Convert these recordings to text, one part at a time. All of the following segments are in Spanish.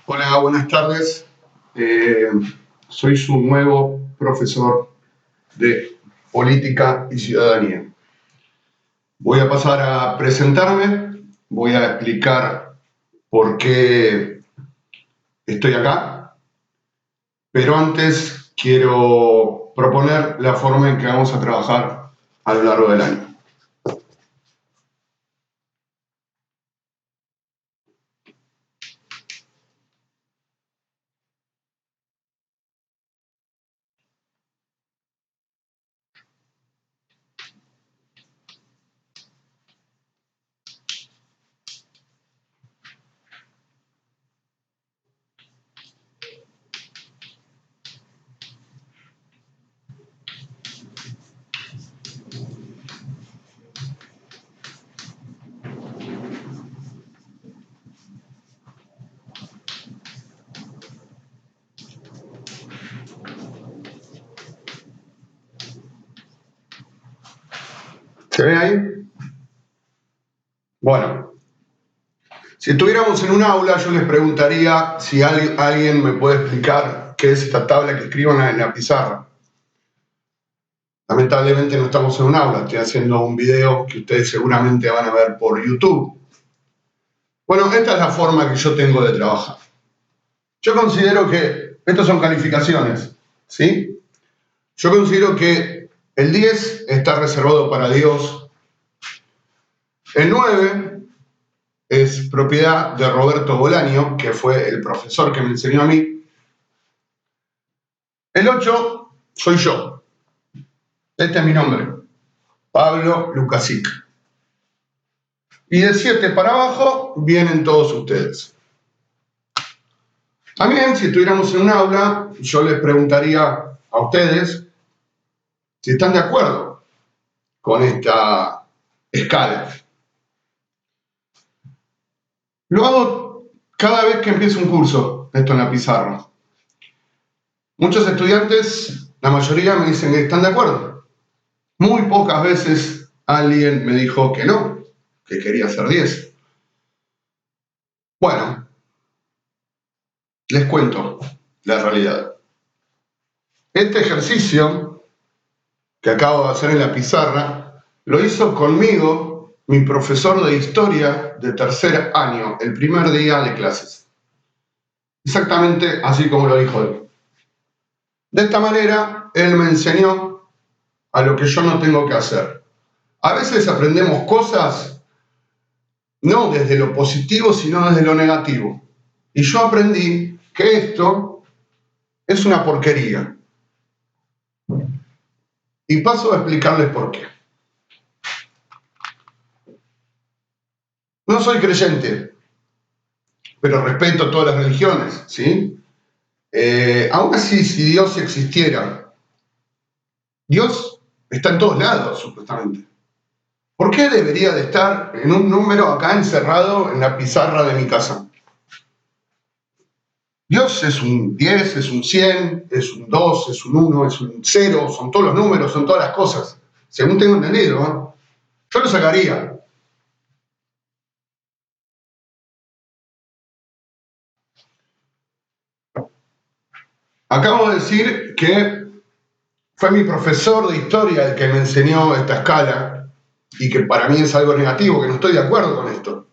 Hola, buenas tardes. Eh, Soy su nuevo profesor de Política y Ciudadanía. Voy a pasar a presentarme, voy a explicar por qué estoy acá, pero antes quiero proponer la forma en que vamos a trabajar a lo largo del año. ¿Se ve ahí? Bueno, si estuviéramos en un aula, yo les preguntaría si alguien me puede explicar qué es esta tabla que escribo en la pizarra. Lamentablemente no estamos en un aula, estoy haciendo un video que ustedes seguramente van a ver por YouTube. Bueno, esta es la forma que yo tengo de trabajar. Yo considero que, estas son calificaciones, ¿sí? Yo considero que el 10 está reservado para Dios, el 9 es propiedad de Roberto Bolaño, que fue el profesor que me enseñó a mí, el 8 soy yo, este es mi nombre, Pablo Lukasic. Y de 7 para abajo vienen todos ustedes. También, si estuviéramos en un aula, yo les preguntaría a ustedes si están de acuerdo con esta escala. Lo hago cada vez que empiezo un curso, esto en la pizarra. Muchos estudiantes, la mayoría me dicen que están de acuerdo. Muy pocas veces alguien me dijo que no, que quería hacer 10. Bueno, les cuento la realidad. Este ejercicio que acabo de hacer en la pizarra lo hizo conmigo mi profesor de historia de tercer año, el primer día de clases. Exactamente así como lo dijo él. De esta manera, él me enseñó a lo que yo no tengo que hacer. A veces aprendemos cosas no desde lo positivo, sino desde lo negativo. Y yo aprendí que esto es una porquería. Y paso a explicarles por qué. No soy creyente, pero respeto todas las religiones, ¿sí? Aún así, si Dios existiera, Dios está en todos lados, supuestamente. ¿Por qué debería de estar en un número acá encerrado en la pizarra de mi casa? Dios es un 10, es un 100, es un 2, es un 1, es un 0, son todos los números, son todas las cosas. Según tengo entendido, ¿eh? Yo lo sacaría. Acabo de decir que fue mi profesor de historia el que me enseñó esta escala y que para mí es algo negativo, que no estoy de acuerdo con esto.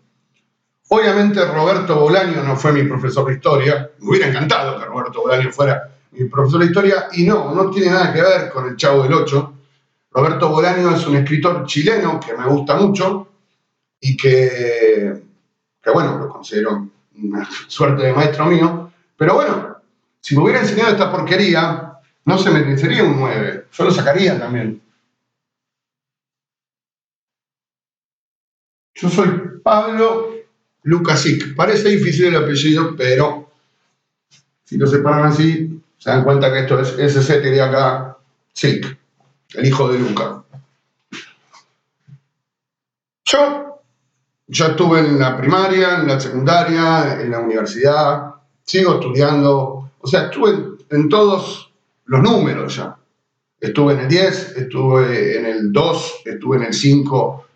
Obviamente Roberto Bolaño no fue mi profesor de historia, me hubiera encantado que Roberto Bolaño fuera mi profesor de historia y no tiene nada que ver con el Chavo del Ocho. Roberto Bolaño es un escritor chileno que me gusta mucho y que bueno, lo considero una suerte de maestro mío, pero bueno, si me hubiera enseñado esta porquería, no se merecería un 9, yo lo sacaría también. Yo soy Pablo Lukasic, parece difícil el apellido, pero si lo separan así, se dan cuenta que esto es SC, diría acá, Sic, el hijo de Luca. Yo ya estuve en la primaria, en la secundaria, en la universidad, sigo estudiando, o sea, estuve en todos los números ya. Estuve en el 10, estuve en el 2, estuve en el 5,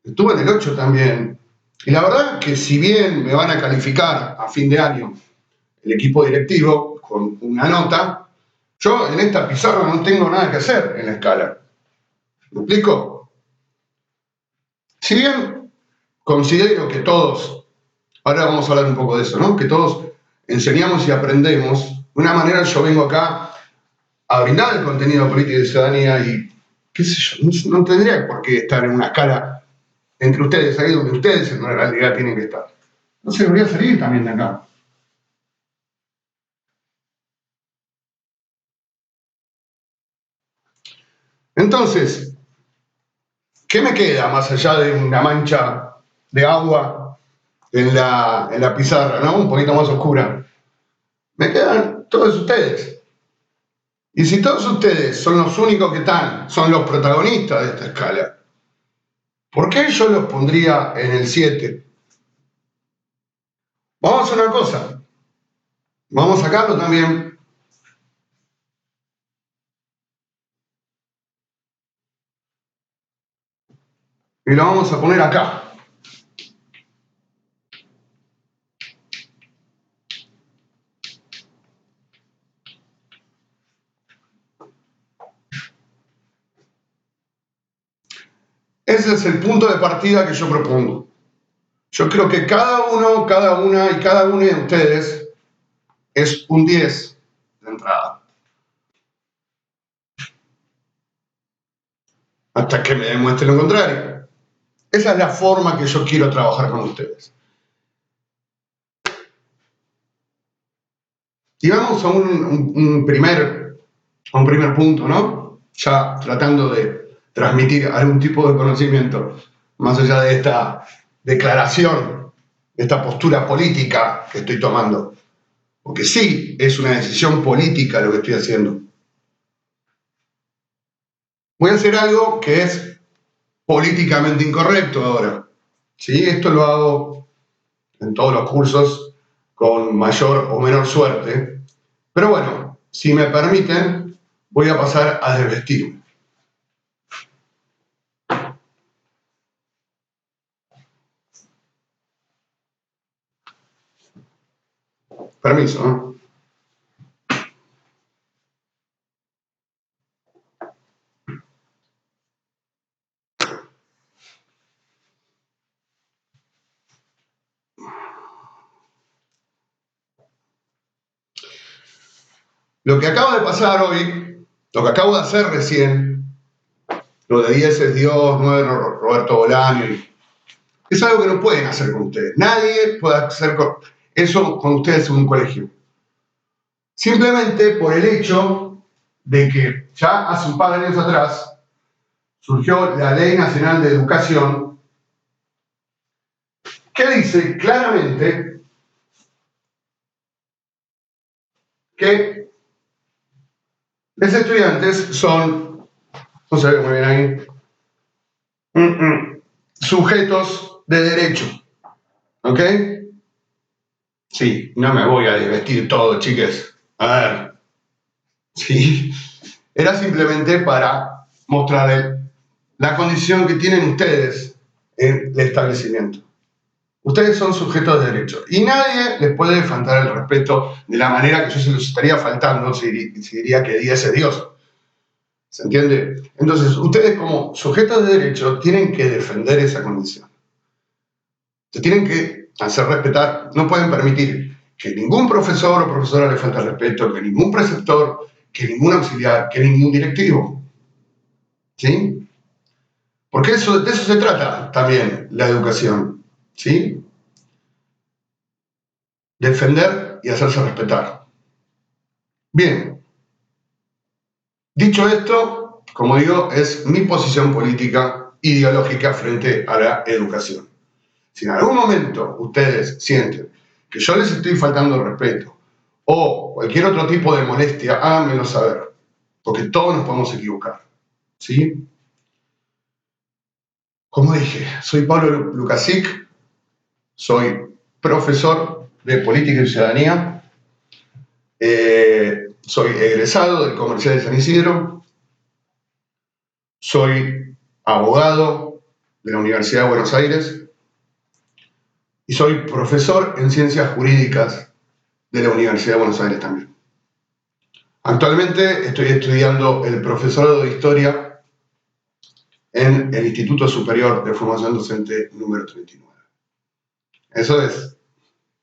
estuve en el 8 también. Y la verdad que si bien me van a calificar a fin de año el equipo directivo con una nota, yo en esta pizarra no tengo nada que hacer en la escala. ¿Me explico? Si bien considero que todos, ahora vamos a hablar un poco de eso, ¿no? Que todos enseñamos y aprendemos, de una manera yo vengo acá a brindar el contenido político de ciudadanía y, qué sé yo, no tendría por qué estar en una escala entre ustedes, ahí donde ustedes en realidad tienen que estar. No se debería salir también de acá. Entonces, ¿qué me queda más allá de una mancha de agua en la pizarra, ¿no? Un poquito más oscura? Me quedan todos ustedes. Y si todos ustedes son los únicos que están, son los protagonistas de esta escala, ¿por qué yo los pondría en el 7? Vamos a hacer una cosa. Vamos a sacarlo también. Y lo vamos a poner acá. Ese es el punto de partida que yo propongo. Yo creo que cada uno, cada una y cada uno de ustedes es un 10 de entrada. Hasta que me demuestren lo contrario. Esa es la forma que yo quiero trabajar con ustedes. Y vamos a un primer punto, ¿no? Ya tratando de transmitir algún tipo de conocimiento, más allá de esta declaración, de esta postura política que estoy tomando. Porque sí, es una decisión política lo que estoy haciendo. Voy a hacer algo que es políticamente incorrecto ahora. ¿Sí? Esto lo hago en todos los cursos con mayor o menor suerte. Pero bueno, si me permiten, voy a pasar a desvestirme. Permiso, ¿no? Lo que acaba de pasar hoy, lo que acabo de hacer recién, lo de 10 es Dios, 9 Roberto Bolaño, es algo que no pueden hacer con ustedes. Nadie puede hacer eso con ustedes en un colegio. Simplemente por el hecho de que ya hace un par de años atrás surgió la Ley Nacional de Educación que dice claramente que los estudiantes son, no se ve muy bien ahí, sujetos de derecho. ¿Ok? Sí, no me voy a desvestir todo, chiques. A ver. Sí. Era simplemente para mostrarles la condición que tienen ustedes en el establecimiento. Ustedes son sujetos de derecho y nadie les puede faltar el respeto de la manera que yo se los estaría faltando si diría que 10 es Dios. ¿Se entiende? Entonces, ustedes como sujetos de derecho tienen que defender esa condición. Se tienen que hacer respetar. No pueden permitir que ningún profesor o profesora le falte el respeto, que ningún preceptor, que ningún auxiliar, que ningún directivo. ¿Sí? Porque de eso se trata también la educación. ¿Sí? Defender y hacerse respetar. Bien. Dicho esto, como digo, es mi posición política ideológica frente a la educación. Si en algún momento ustedes sienten que yo les estoy faltando el respeto o cualquier otro tipo de molestia, háganmelo saber, porque todos nos podemos equivocar. ¿Sí? Como dije, soy Pablo Lukasic, soy profesor de Política y Ciudadanía, soy egresado del Comercial de San Isidro, soy abogado de la Universidad de Buenos Aires y soy profesor en Ciencias Jurídicas de la Universidad de Buenos Aires también. Actualmente estoy estudiando el profesorado de Historia en el Instituto Superior de Formación Docente número 39. Eso es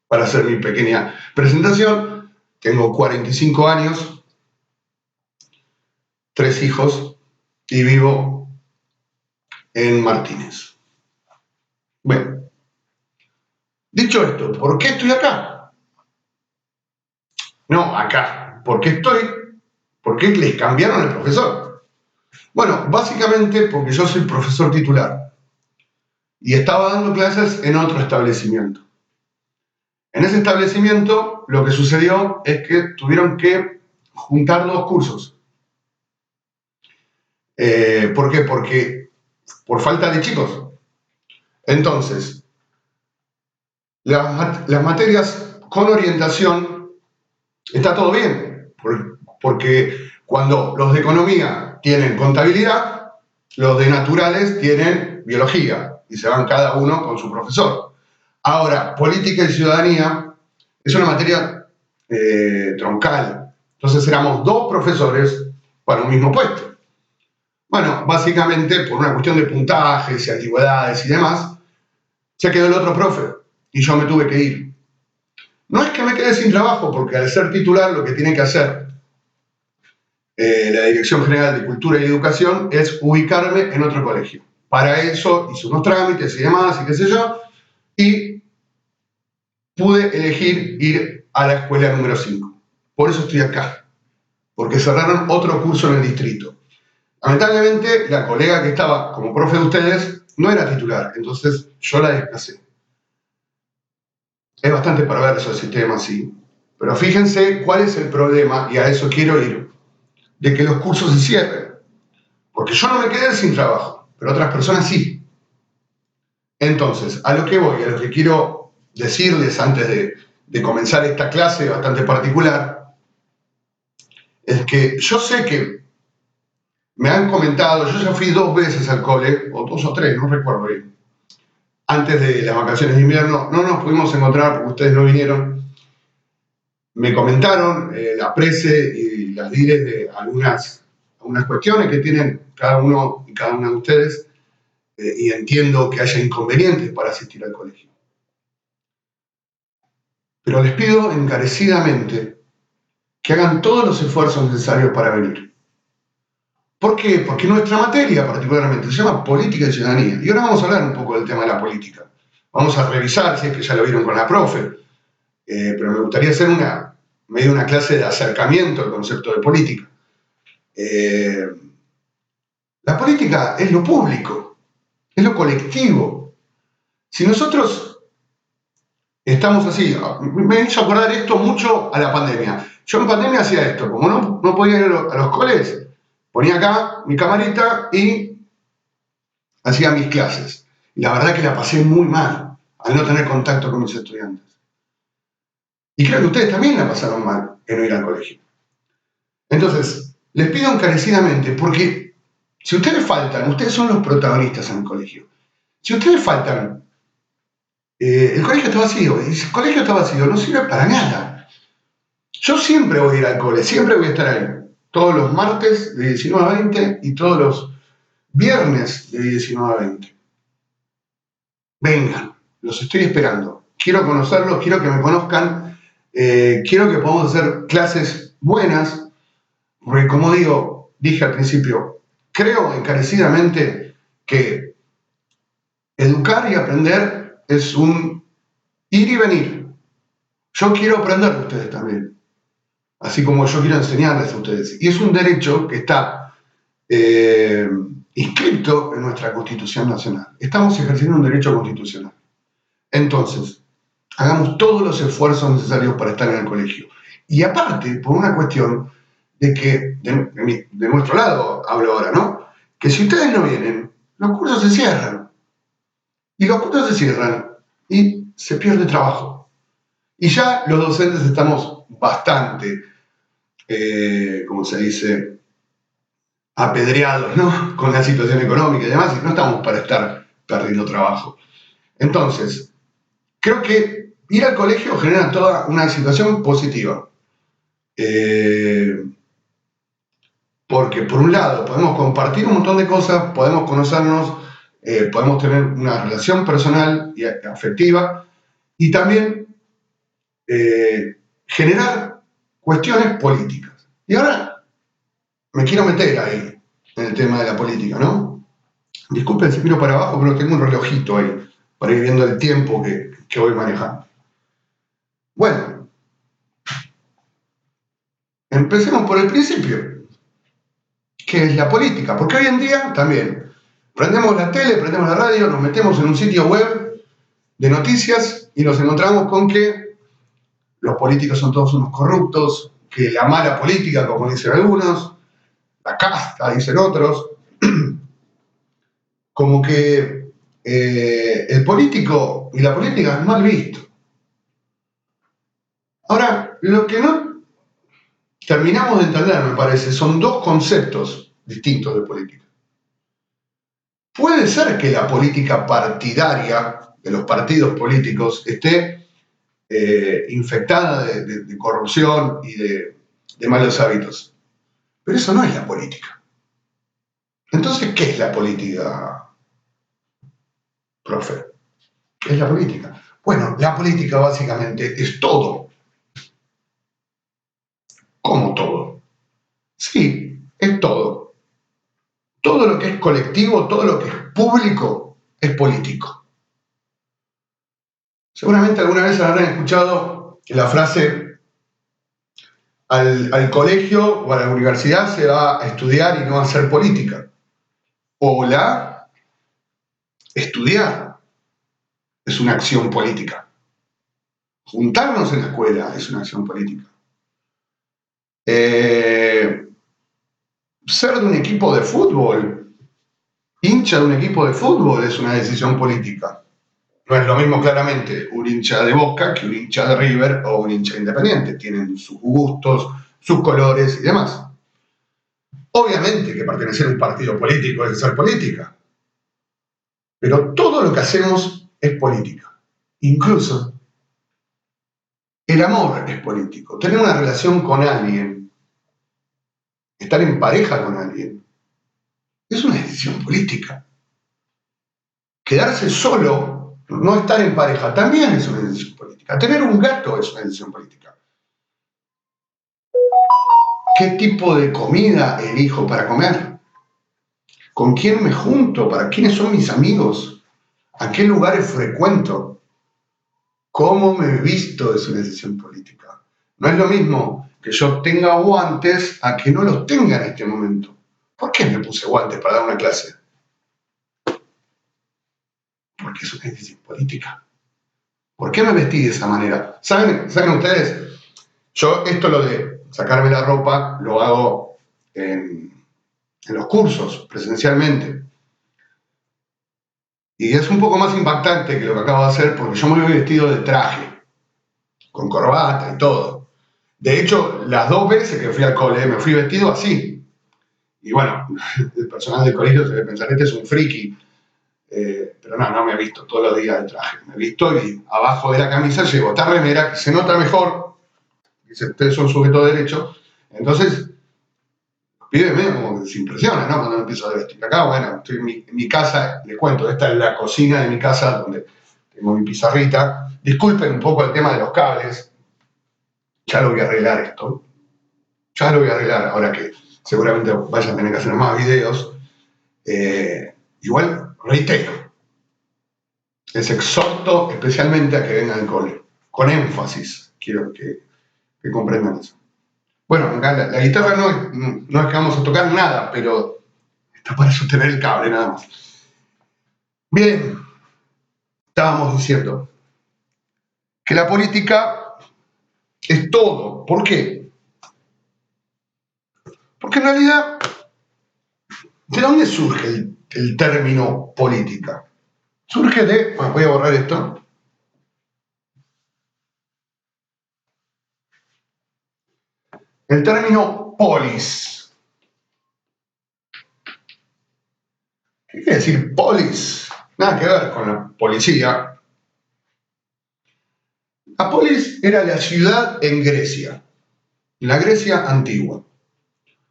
para hacer mi pequeña presentación. Tengo 45 años, 3 hijos y vivo en Martínez. Bueno, dicho esto, ¿por qué estoy acá? No, acá. ¿Por qué estoy? ¿Por qué les cambiaron el profesor? Bueno, básicamente porque yo soy profesor titular y estaba dando clases en otro establecimiento. En ese establecimiento lo que sucedió es que tuvieron que juntar 2 cursos. ¿Por qué? Porque por falta de chicos. Entonces, las materias con orientación está todo bien, porque cuando los de economía tienen contabilidad, los de naturales tienen biología y se van cada uno con su profesor. Ahora, política y ciudadanía es una materia troncal. Entonces éramos 2 profesores para un mismo puesto. Bueno, básicamente por una cuestión de puntajes y antigüedades y demás, se quedó el otro profe y yo me tuve que ir. No es que me quede sin trabajo, porque al ser titular lo que tiene que hacer la Dirección General de Cultura y Educación es ubicarme en otro colegio. Para eso hice unos trámites y demás y qué sé yo, y pude elegir ir a la escuela número 5. Por eso estoy acá, porque cerraron otro curso en el distrito. Lamentablemente, la colega que estaba como profe de ustedes no era titular, entonces yo la desplacé. Es bastante perverso el sistema, sí. Pero fíjense cuál es el problema, y a eso quiero ir, de que los cursos se cierren. Porque yo no me quedé sin trabajo, pero otras personas sí. Entonces, a lo que voy, a lo que quiero decirles antes de comenzar esta clase bastante particular, es que yo sé que me han comentado, yo ya fui 2 veces al cole, o 2 o 3, no recuerdo bien, antes de las vacaciones de invierno, no nos pudimos encontrar porque ustedes no vinieron. Me comentaron la prese y las dires de algunas cuestiones que tienen cada uno y cada una de ustedes, y entiendo que haya inconvenientes para asistir al colegio. Pero les pido encarecidamente que hagan todos los esfuerzos necesarios para venir. ¿Por qué? Porque nuestra materia particularmente se llama Política y Ciudadanía. Y ahora vamos a hablar un poco del tema de la política. Vamos a revisar, si es que ya lo vieron con la profe, pero me gustaría hacer medio una clase de acercamiento al concepto de política. La política es lo público, es lo colectivo. Si nosotros estamos así, me hizo acordar esto mucho a la pandemia. Yo en pandemia hacía esto, como no podía ir a los coles, ponía acá mi camarita y hacía mis clases. Y la verdad que la pasé muy mal al no tener contacto con mis estudiantes. Y creo que ustedes también la pasaron mal en no ir al colegio. Entonces, les pido encarecidamente, porque si ustedes faltan, ustedes son los protagonistas en el colegio. Si ustedes faltan, el colegio está vacío. Y si el colegio está vacío, no sirve para nada. Yo siempre voy a ir al cole, siempre voy a estar ahí. Todos los martes de 19 a 20 y todos los viernes de 19 a 20. Vengan, los estoy esperando. Quiero conocerlos, quiero que me conozcan, quiero que podamos hacer clases buenas, porque como dije al principio, creo encarecidamente que educar y aprender es un ir y venir. Yo quiero aprender de ustedes también, así como yo quiero enseñarles a ustedes. Y es un derecho que está inscrito en nuestra Constitución Nacional. Estamos ejerciendo un derecho constitucional. Entonces, hagamos todos los esfuerzos necesarios para estar en el colegio. Y aparte, por una cuestión de que, de nuestro lado hablo ahora, ¿no? Que si ustedes no vienen, los cursos se cierran. Y los cursos se cierran y se pierde trabajo. Y ya los docentes estamos bastante, como se dice, apedreados, ¿no? Con la situación económica y demás, y no estamos para estar perdiendo trabajo. Entonces, creo que ir al colegio genera toda una situación positiva. Porque por un lado podemos compartir un montón de cosas, podemos conocernos, podemos tener una relación personal y afectiva y también generar cuestiones políticas. Y ahora me quiero meter ahí en el tema de la política, ¿no? Disculpen si miro para abajo, pero tengo un relojito ahí para ir viendo el tiempo que voy manejando. Bueno, empecemos por el principio. ¿Qué es la política? Porque hoy en día también prendemos la tele, prendemos la radio, nos metemos en un sitio web de noticias y nos encontramos con que los políticos son todos unos corruptos, que la mala política, como dicen algunos, la casta, dicen otros, como que el político y la política es mal visto. Ahora, lo que no terminamos de entender, me parece, son dos conceptos distintos de política. Puede ser que la política partidaria de los partidos políticos esté infectada de corrupción y de malos hábitos, pero eso no es la política. Entonces, ¿qué es la política, profe? ¿Qué es la política? Bueno, la política básicamente es todo. ¿Cómo todo? Sí, es todo. Todo lo que es colectivo, todo lo que es público, es político. Seguramente alguna vez habrán escuchado la frase al colegio o a la universidad se va a estudiar y no a hacer política. O la estudiar es una acción política. Juntarnos en la escuela es una acción política. Ser de un equipo de fútbol, hincha de un equipo de fútbol es una decisión política. No es lo mismo claramente un hincha de Boca que un hincha de River o un hincha independiente. Tienen sus gustos, sus colores y demás. Obviamente que pertenecer a un partido político es ser política, pero todo lo que hacemos es política. Incluso el amor es político. Tener una relación con alguien, estar en pareja con alguien, es una decisión política. Quedarse solo, no estar en pareja, también es una decisión política. Tener un gato es una decisión política. ¿Qué tipo de comida elijo para comer? ¿Con quién me junto? ¿Para quiénes son mis amigos? ¿A qué lugares frecuento? ¿Cómo me visto? Es una decisión política. No es lo mismo que yo tenga guantes a que no los tenga en este momento. ¿Por qué me puse guantes para dar una clase? Porque es una decisión política. ¿Por qué me vestí de esa manera? ¿Saben ustedes? Yo esto lo de sacarme la ropa lo hago en los cursos, presencialmente. Y es un poco más impactante que lo que acabo de hacer porque yo me voy vestido de traje, con corbata y todo. De hecho, las dos veces que fui al cole me fui vestido así. Y bueno, el personal del colegio se debe pensar, este es un friki. Pero no me he visto todos los días de traje. Me he visto y abajo de la camisa llevo esta remera que se nota mejor. Dice, ustedes son sujetos de derecho. Entonces, los pibes medio como que se impresionan, ¿no? Cuando empiezo a vestir. Acá, bueno, estoy en mi casa, les cuento, esta es la cocina de mi casa donde tengo mi pizarrita. Disculpen un poco el tema de los cables. Ya lo voy a arreglar esto. Ya lo voy a arreglar ahora que seguramente vaya a tener que hacer más videos. Igual, reitero, les exhorto especialmente a que vengan al cole. Con énfasis, quiero que comprendan eso. Bueno, acá la guitarra no es que vamos a tocar nada, pero está para sostener el cable nada más. Bien, estábamos diciendo que la política es todo. ¿Por qué? Porque en realidad, ¿de dónde surge el término política? Surge de, bueno, voy a borrar esto, el término polis. ¿Qué quiere decir polis? Nada que ver con la policía. La polis era la ciudad en Grecia, en la Grecia antigua.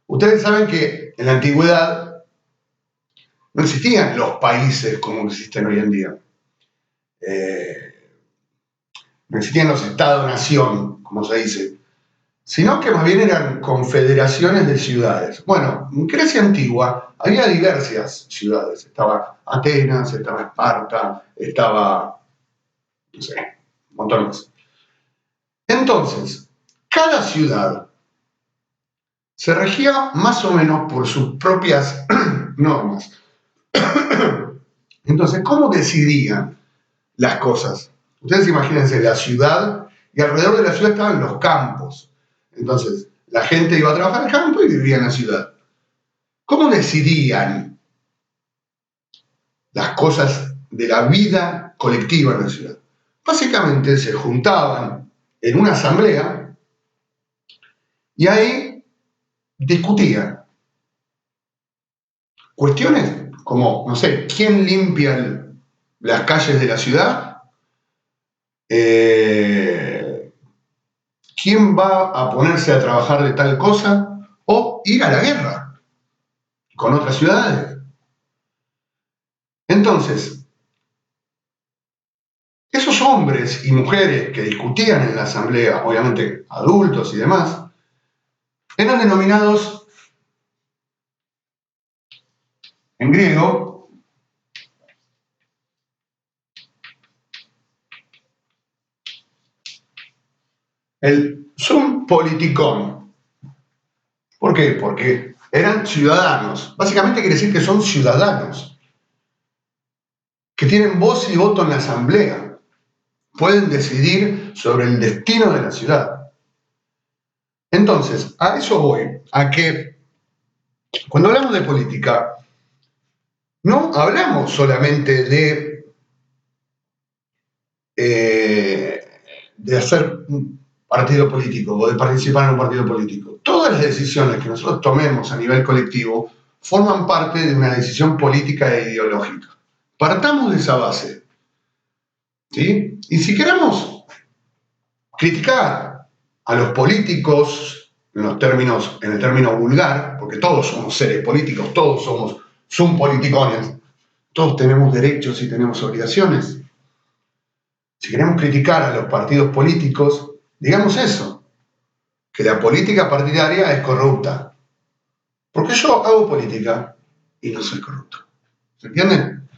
Ustedes saben que en la antigüedad no existían los países como existen hoy en día. No existían los estados-nación, como se dice, sino que más bien eran confederaciones de ciudades. Bueno, en Grecia antigua había diversas ciudades. Estaba Atenas, estaba Esparta, estaba, no sé, un montón más. Entonces, cada ciudad se regía más o menos por sus propias normas. Entonces, ¿cómo decidían las cosas? Ustedes imagínense la ciudad y alrededor de la ciudad estaban los campos. Entonces, la gente iba a trabajar al campo y vivía en la ciudad. ¿Cómo decidían las cosas de la vida colectiva en la ciudad? Básicamente se juntaban en una asamblea y ahí discutían cuestiones como, no sé, ¿quién limpia las calles de la ciudad? ¿Quién va a ponerse a trabajar de tal cosa? O ir a la guerra con otras ciudades. Entonces, esos hombres y mujeres que discutían en la asamblea, obviamente adultos y demás, eran denominados en griego el sum politikon. ¿Por qué? Porque eran ciudadanos. Básicamente quiere decir que son ciudadanos, que tienen voz y voto en la asamblea. Pueden decidir sobre el destino de la ciudad. Entonces, a eso voy, a que cuando hablamos de política, no hablamos solamente de hacer un partido político o de participar en un partido político. Todas las decisiones que nosotros tomemos a nivel colectivo forman parte de una decisión política e ideológica. Partamos de esa base. ¿Sí? Y si queremos criticar a los políticos en el término vulgar, porque todos somos seres políticos, todos son politicones, todos tenemos derechos y tenemos obligaciones. Si queremos criticar a los partidos políticos, digamos eso, que la política partidaria es corrupta. Porque yo hago política y no soy corrupto. ¿Se entienden?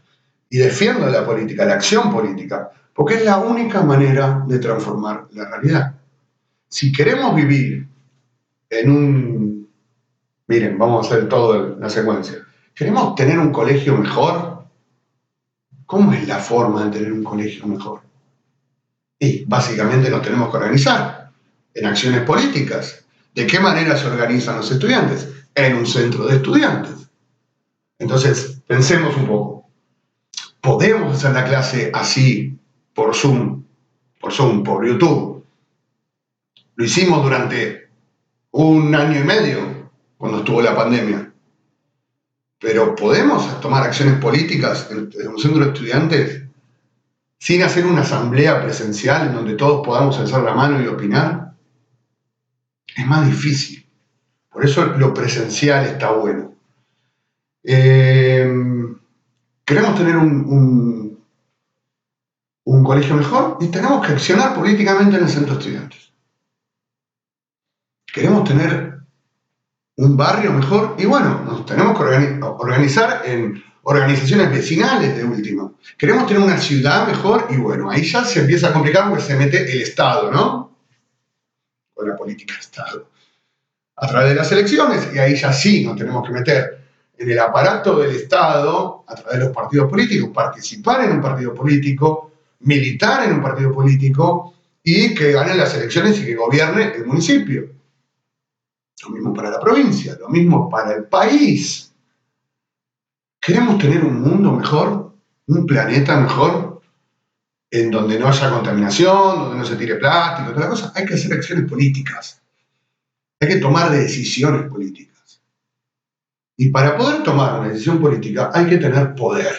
Y defiendo la política, la acción política, porque es la única manera de transformar la realidad. Si queremos vivir en un... Miren, vamos a hacer toda la secuencia. ¿Queremos tener un colegio mejor? ¿Cómo es la forma de tener un colegio mejor? Y básicamente nos tenemos que organizar en acciones políticas. ¿De qué manera se organizan los estudiantes? En un centro de estudiantes. Entonces, pensemos un poco. ¿Podemos hacer la clase así, por Zoom, por YouTube? Lo hicimos durante 1 año y medio, cuando estuvo la pandemia. Pero ¿podemos tomar acciones políticas en un centro de estudiantes sin hacer una asamblea presencial en donde todos podamos alzar la mano y opinar? Es más difícil. Por eso lo presencial está bueno. Queremos tener un colegio mejor y tenemos que accionar políticamente en el centro de estudiantes. Queremos tener un barrio mejor y bueno, nos tenemos que organizar en organizaciones vecinales de último. Queremos tener una ciudad mejor y bueno, ahí ya se empieza a complicar porque se mete el Estado, ¿no? Con la política de Estado. A través de las elecciones, y ahí ya sí nos tenemos que meter en el aparato del Estado, a través de los partidos políticos, participar en un partido político, militar en un partido político y que gane las elecciones y que gobierne el municipio. Lo mismo para la provincia, lo mismo para el país. ¿Queremos tener un mundo mejor, un planeta mejor, en donde no haya contaminación, donde no se tire plástico, toda la cosa? Hay que hacer acciones políticas. Hay que tomar decisiones políticas. Y para poder tomar una decisión política hay que tener poder.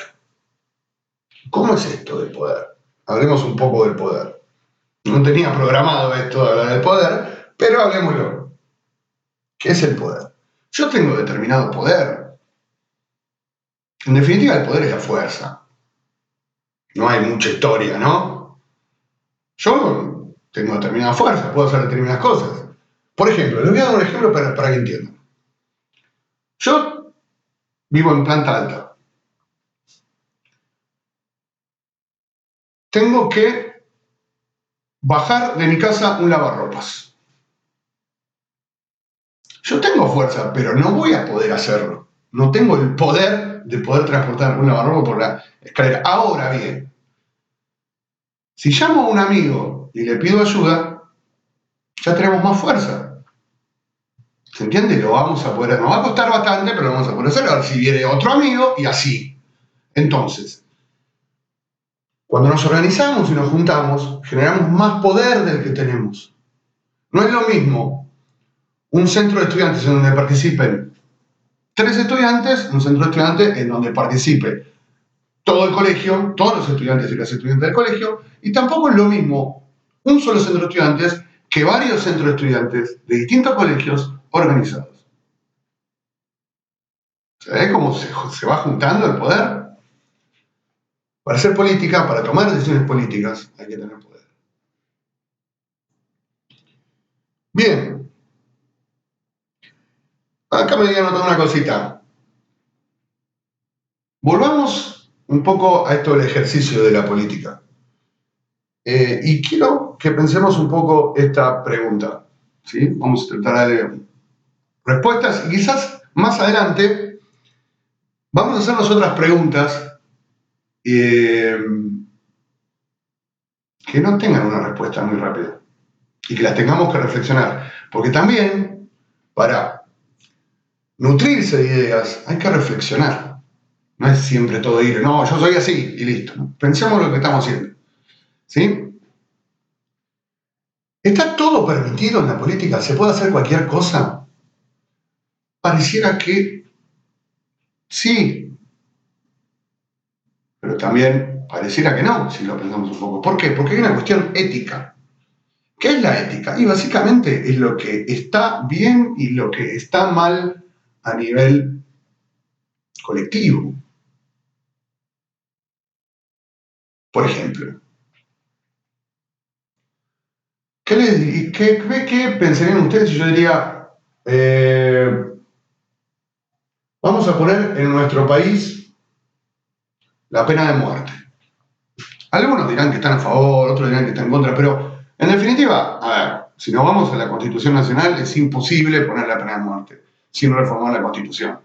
¿Cómo es esto del poder? Hablemos un poco del poder. No tenía programado esto de hablar del poder, pero hablemoslo. ¿Qué es el poder? Yo tengo determinado poder. En definitiva, el poder es la fuerza. No hay mucha historia, ¿no? Yo tengo determinada fuerza, puedo hacer determinadas cosas. Por ejemplo, les voy a dar un ejemplo para que entiendan. Yo vivo en planta alta. Tengo que bajar de mi casa un lavarropas. Yo tengo fuerza, pero no voy a poder hacerlo. No tengo el poder de poder transportar un lavarropas por la escalera. Ahora bien, si llamo a un amigo y le pido ayuda, ya tenemos más fuerza. ¿Se entiende? Lo vamos a poder, nos va a costar bastante, pero lo vamos a poder hacer. Ahora, si viene otro amigo y así. Entonces, cuando nos organizamos y nos juntamos, generamos más poder del que tenemos. No es lo mismo un centro de estudiantes en donde participen 3 estudiantes, un centro de estudiantes en donde participe todo el colegio, todos los estudiantes y las estudiantes del colegio, y tampoco es lo mismo un solo centro de estudiantes que varios centros de estudiantes de distintos colegios organizados. ¿Sabés cómo se va juntando el poder? Para hacer política, para tomar decisiones políticas, hay que tener poder. Bien. Acá me había notado una cosita. Volvamos un poco a esto del ejercicio de la política. Y quiero que pensemos un poco esta pregunta. ¿Sí? Vamos a tratar de dar respuestas y quizás más adelante vamos a hacernos otras preguntas que no tengan una respuesta muy rápida y que las tengamos que reflexionar. Porque también, para nutrirse de ideas, hay que reflexionar. No es siempre todo ir, no, yo soy así y listo. Pensemos lo que estamos haciendo. ¿Sí? ¿Está todo permitido en la política? ¿Se puede hacer cualquier cosa? Pareciera que sí, pero también pareciera que no, si lo pensamos un poco. ¿Por qué? Porque hay una cuestión ética. ¿Qué es la ética? Y básicamente es lo que está bien y lo que está mal a nivel colectivo. Por ejemplo, ¿qué pensarían ustedes si yo diría, vamos a poner en nuestro país la pena de muerte? Algunos dirán que están a favor, otros dirán que están en contra, pero en definitiva, a ver, si nos vamos a la Constitución Nacional, es imposible poner la pena de muerte sin reformar la Constitución.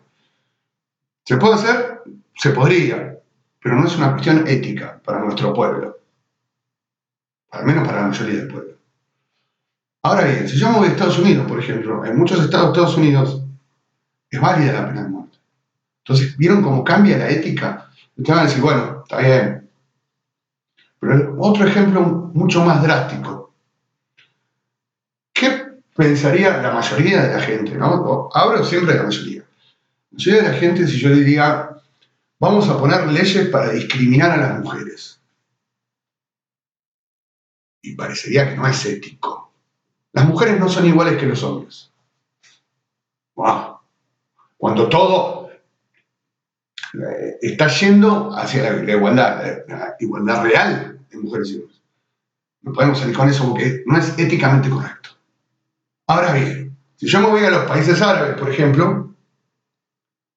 ¿Se puede hacer? Se podría, pero no es una cuestión ética para nuestro pueblo, al menos para la mayoría del pueblo. Ahora bien, si yo me voy a Estados Unidos, por ejemplo, en muchos estados de Estados Unidos es válida la pena de muerte. Entonces, ¿vieron cómo cambia la ética? Ustedes van a decir, bueno, está bien. Pero otro ejemplo mucho más drástico. ¿Qué pensaría la mayoría de la gente? ¿No? Hablo siempre de la mayoría. La mayoría de la gente, si yo diría, vamos a poner leyes para discriminar a las mujeres. Y parecería que no es ético. Las mujeres no son iguales que los hombres. ¡Wow! Cuando todo está yendo hacia la igualdad real de mujeres y hombres. No podemos salir con eso porque no es éticamente correcto. Ahora bien, si yo me voy a los países árabes, por ejemplo,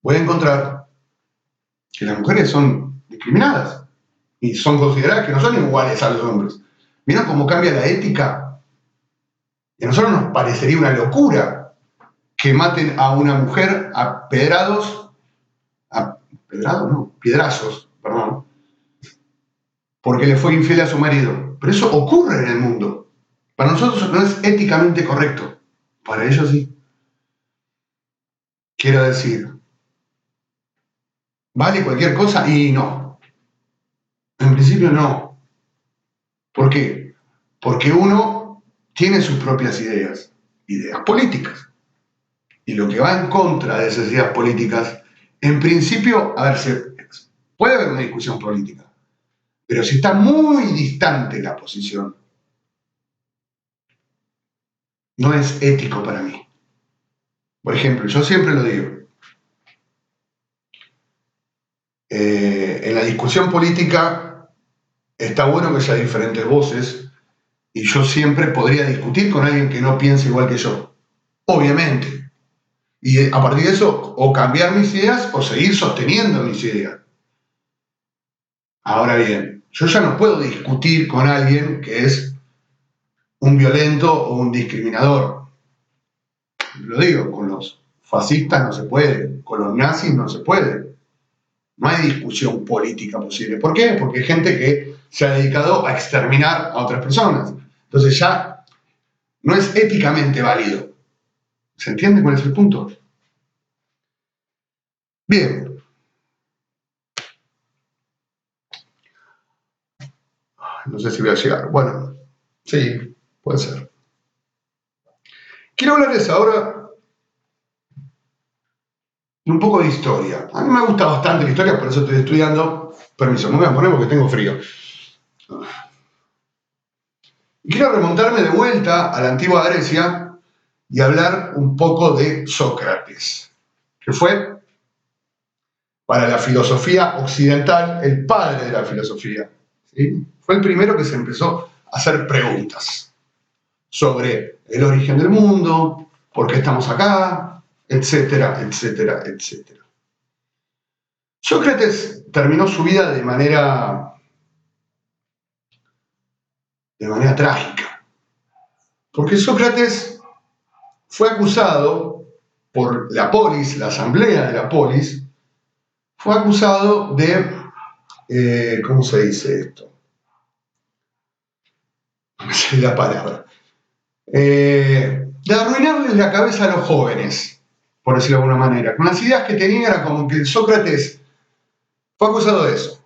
voy a encontrar que las mujeres son discriminadas y son consideradas que no son iguales a los hombres. ¿Vieron cómo cambia la ética? Y a nosotros nos parecería una locura que maten a una mujer a piedrazos, perdón, porque le fue infiel a su marido. Pero eso ocurre en el mundo. Para nosotros no es éticamente correcto. Para ellos sí. Quiero decir, ¿vale cualquier cosa? Y no. En principio no. ¿Por qué? Porque uno tiene sus propias ideas políticas. Y lo que va en contra de esas ideas políticas, en principio, a ver, puede haber una discusión política, pero si está muy distante la posición no es ético para mí. Por ejemplo, yo siempre lo digo, en la discusión política está bueno que haya diferentes voces y yo siempre podría discutir con alguien que no piense igual que yo, obviamente. Y a partir de eso, o cambiar mis ideas o seguir sosteniendo mis ideas. Ahora bien, yo ya no puedo discutir con alguien que es un violento o un discriminador. Lo digo, con los fascistas no se puede, con los nazis no se puede. No hay discusión política posible. ¿Por qué? Porque hay gente que se ha dedicado a exterminar a otras personas. Entonces ya no es éticamente válido. ¿Se entiende cuál es el punto? Bien. No sé si voy a llegar. Bueno, sí, puede ser. Quiero hablarles ahora un poco de historia. A mí me gusta bastante la historia, por eso estoy estudiando. Permiso, me voy a poner porque tengo frío. Y quiero remontarme de vuelta a la antigua Grecia y hablar un poco de Sócrates, que fue para la filosofía occidental el padre de la filosofía. ¿Sí? Fue el primero que se empezó a hacer preguntas sobre el origen del mundo, por qué estamos acá, etcétera, etcétera, etcétera. Sócrates terminó su vida de manera trágica, porque Sócrates fue acusado por la polis, la asamblea de la polis, fue acusado de, ¿cómo se dice esto? No sé la palabra. De arruinarles la cabeza a los jóvenes, por decirlo de alguna manera. Con las ideas que tenía era como que Sócrates fue acusado de eso.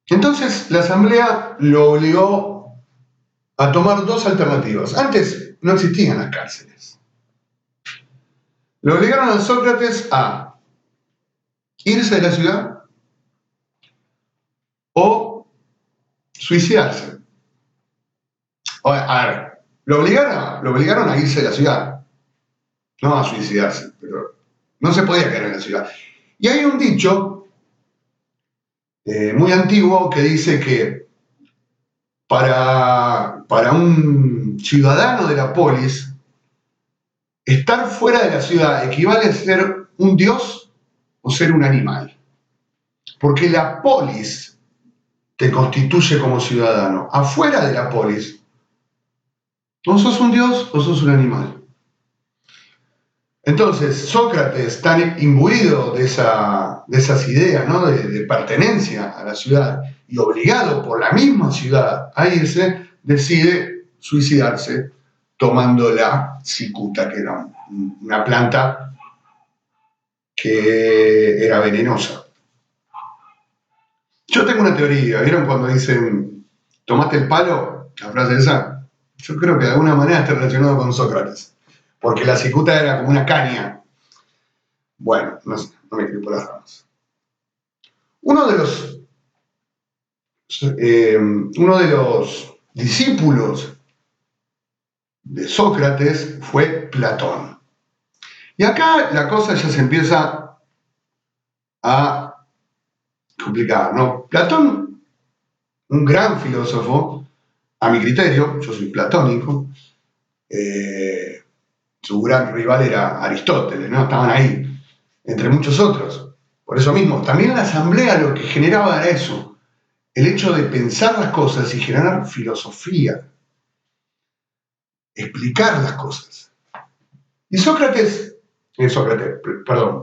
Entonces la asamblea lo obligó a tomar dos alternativas. Antes no existían las cárceles. Lo obligaron a Sócrates a irse de la ciudad o suicidarse. A ver, lo obligaron a irse de la ciudad, no a suicidarse, pero no se podía quedar en la ciudad. Y hay un dicho muy antiguo que dice que para un ciudadano de la polis, estar fuera de la ciudad equivale a ser un dios o ser un animal. Porque la polis te constituye como ciudadano. Afuera de la polis, o sos un dios o sos un animal. Entonces, Sócrates, tan imbuido de esas ideas, ¿no? de pertenencia a la ciudad y obligado por la misma ciudad a irse, decide suicidarse tomando la cicuta, que era una planta que era venenosa. Yo tengo una teoría, ¿vieron cuando dicen tomaste el palo? La frase esa, yo creo que de alguna manera está relacionado con Sócrates, porque la cicuta era como una caña. Bueno, no sé, no me quiero por las ramas. Uno de los discípulos de Sócrates fue Platón. Y acá la cosa ya se empieza a complicar, ¿no? Platón, un gran filósofo, a mi criterio, yo soy platónico, su gran rival era Aristóteles, ¿no? Estaban ahí, entre muchos otros. Por eso mismo, también la asamblea lo que generaba era eso, el hecho de pensar las cosas y generar filosofía, explicar las cosas. Y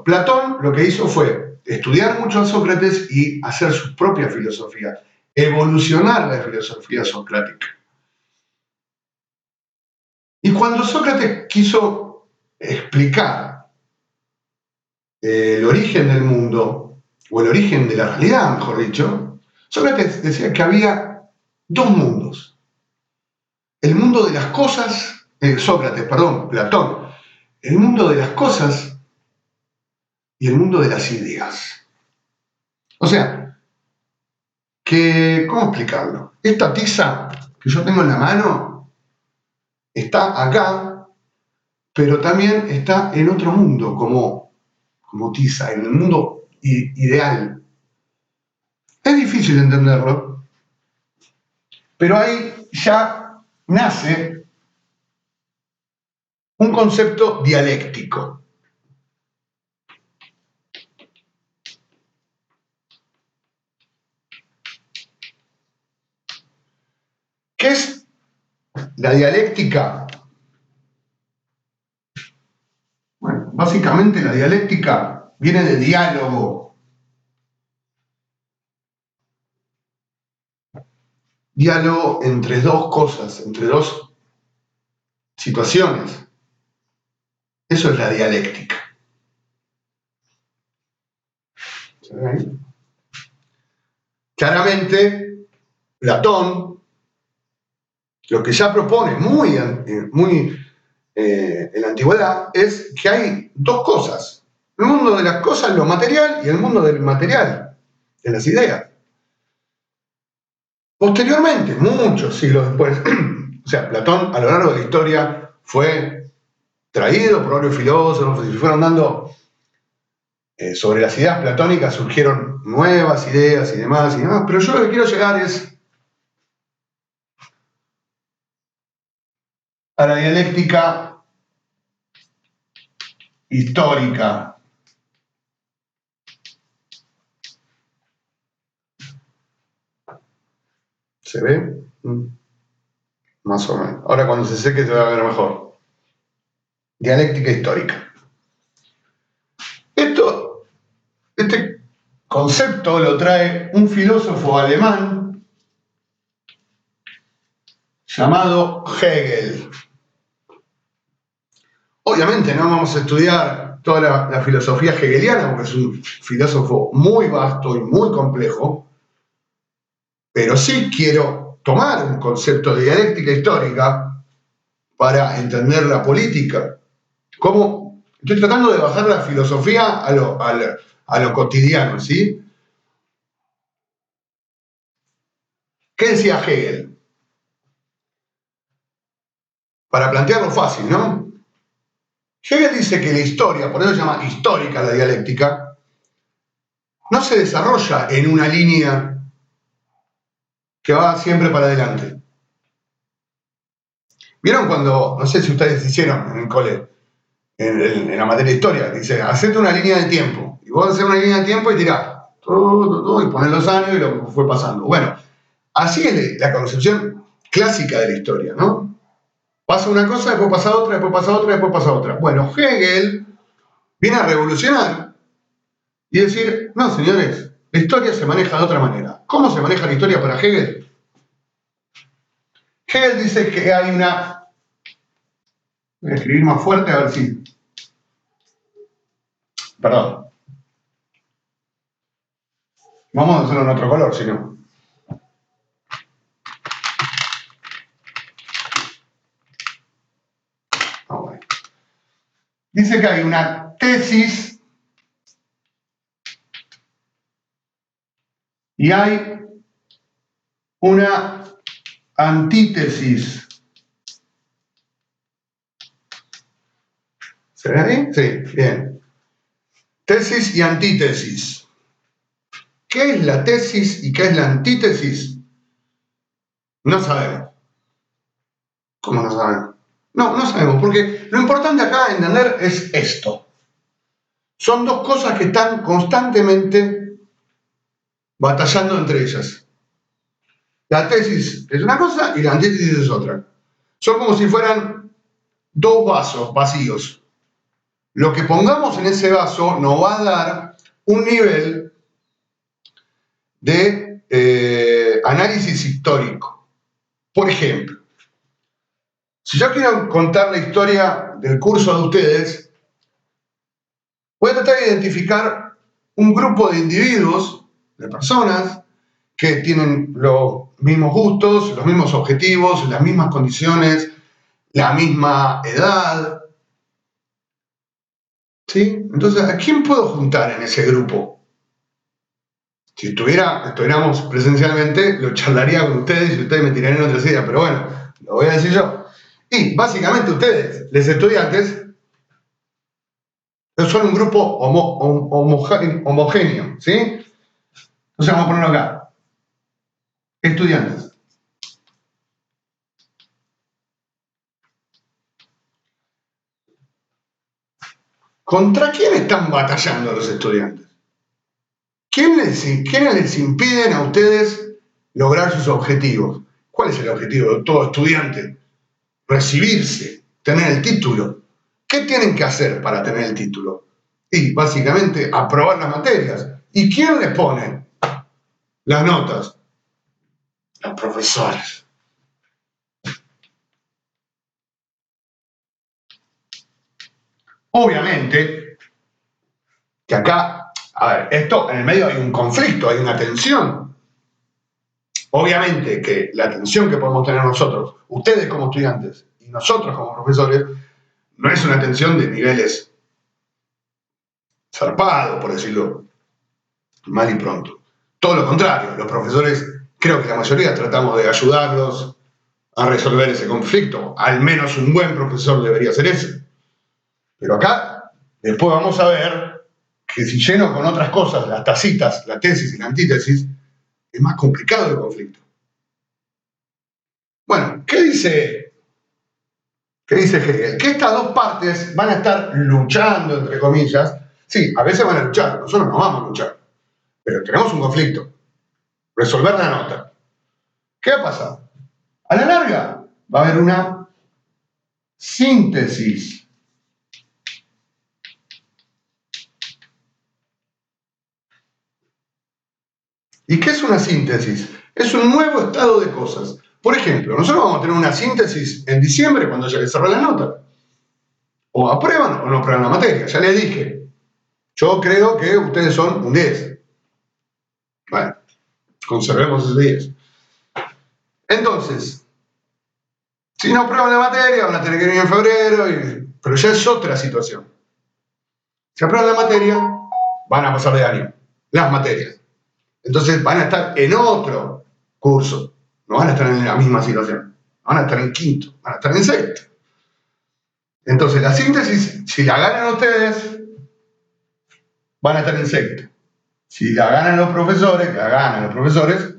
Platón lo que hizo fue estudiar mucho a Sócrates y hacer su propia filosofía, evolucionar la filosofía socrática. Y cuando Sócrates quiso explicar el origen del mundo, o el origen de la realidad, mejor dicho, Sócrates decía que había dos mundos. El mundo de las cosas, Platón, el mundo de las cosas y el mundo de las ideas. O sea, que, ¿cómo explicarlo? Esta tiza que yo tengo en la mano está acá, pero también está en otro mundo, como tiza, en el mundo ideal. Es difícil entenderlo, pero ahí ya nace un concepto dialéctico. ¿Qué es la dialéctica? Bueno, básicamente la dialéctica viene de diálogo. Diálogo entre dos cosas, entre dos situaciones. Eso es la dialéctica. ¿Sí? Claramente, Platón lo que ya propone muy en la antigüedad es que hay dos cosas. El mundo de las cosas, lo material, y el mundo del material, de las ideas. Posteriormente, muchos siglos después, o sea, Platón a lo largo de la historia fue traído por varios filósofos y fueron dando sobre las ideas platónicas, surgieron nuevas ideas y demás, pero yo lo que quiero llegar es a la dialéctica histórica. ¿Se ve? Más o menos. Ahora cuando se seque se va a ver mejor. Dialéctica histórica. Este concepto lo trae un filósofo alemán llamado Hegel. Obviamente no vamos a estudiar toda la filosofía hegeliana porque es un filósofo muy vasto y muy complejo, pero sí quiero tomar un concepto de dialéctica histórica para entender la política. ¿Cómo? Estoy tratando de bajar la filosofía a lo cotidiano, ¿sí? ¿Qué decía Hegel? Para plantearlo fácil, ¿no? Hegel dice que la historia, por eso se llama histórica la dialéctica, no se desarrolla en una línea que va siempre para adelante. ¿Vieron cuando, no sé si ustedes hicieron en el cole, en la materia de historia, dice, hacete una línea de tiempo, y vos haces una línea de tiempo y tirás, y pones los años y lo que fue pasando. Bueno, así es la concepción clásica de la historia, ¿no? Pasa una cosa, después pasa otra, después pasa otra, después pasa otra. Bueno, Hegel viene a revolucionar y decir, no, señores, la historia se maneja de otra manera. ¿Cómo se maneja la historia para Hegel? Hegel dice que hay una... Voy a escribir más fuerte a ver si... Perdón. Vamos a hacerlo en otro color, si no. Bueno. Dice que hay una tesis y hay una antítesis. ¿Se ve ahí? Sí, bien. Tesis y antítesis. ¿Qué es la tesis y qué es la antítesis? No sabemos. ¿Cómo no sabemos? No sabemos, porque lo importante acá entender es esto. Son dos cosas que están constantemente batallando entre ellas. La tesis es una cosa y la antítesis es otra. Son como si fueran dos vasos vacíos. Lo que pongamos en ese vaso nos va a dar un nivel de análisis histórico. Por ejemplo, si yo quiero contar la historia del curso de ustedes, voy a tratar de identificar un grupo de individuos, de personas, que tienen los mismos gustos, los mismos objetivos, las mismas condiciones, la misma edad. ¿Sí? Entonces, ¿a quién puedo juntar en ese grupo? Si estuviéramos presencialmente, lo charlaría con ustedes y ustedes me tirarían otras ideas, pero bueno, lo voy a decir yo. Y básicamente ustedes, los estudiantes, son un grupo homogéneo, ¿sí? Entonces vamos a ponerlo acá. Estudiantes. ¿Contra quién están batallando los estudiantes? ¿Quiénes les impiden a ustedes lograr sus objetivos? ¿Cuál es el objetivo de todo estudiante? Recibirse, tener el título. ¿Qué tienen que hacer para tener el título? Y básicamente aprobar las materias. ¿Y quién les pone las notas? Los profesores. Obviamente que acá, a ver, esto en el medio hay un conflicto, hay una tensión. Obviamente que la tensión que podemos tener nosotros, ustedes como estudiantes y nosotros como profesores, no es una tensión de niveles zarpados, por decirlo mal y pronto. Todo lo contrario, los profesores, creo que la mayoría tratamos de ayudarlos a resolver ese conflicto. Al menos un buen profesor debería ser ese. Pero acá, después vamos a ver que si lleno con otras cosas, las tacitas, la tesis y la antítesis, es más complicado el conflicto. Bueno, ¿qué dice Hegel? Que estas dos partes van a estar luchando, entre comillas. Sí, a veces van a luchar, nosotros no vamos a luchar, pero tenemos un conflicto. Resolver la nota. ¿Qué va a pasar? A la larga va a haber una síntesis. ¿Y qué es una síntesis? Es un nuevo estado de cosas. Por ejemplo, nosotros vamos a tener una síntesis en diciembre cuando ya les cerré la nota. O aprueban o no aprueban la materia. Ya les dije. Yo creo que ustedes son un 10. Bueno, conservemos ese 10. Entonces, si no aprueban la materia, van a tener que venir en febrero, pero ya es otra situación. Si aprueban la materia, van a pasar de año. Las materias. Entonces van a estar en otro curso. No van a estar en la misma situación. Van a estar en quinto, van a estar en sexto. Entonces la síntesis, si la ganan ustedes, van a estar en sexto. Si la ganan los profesores,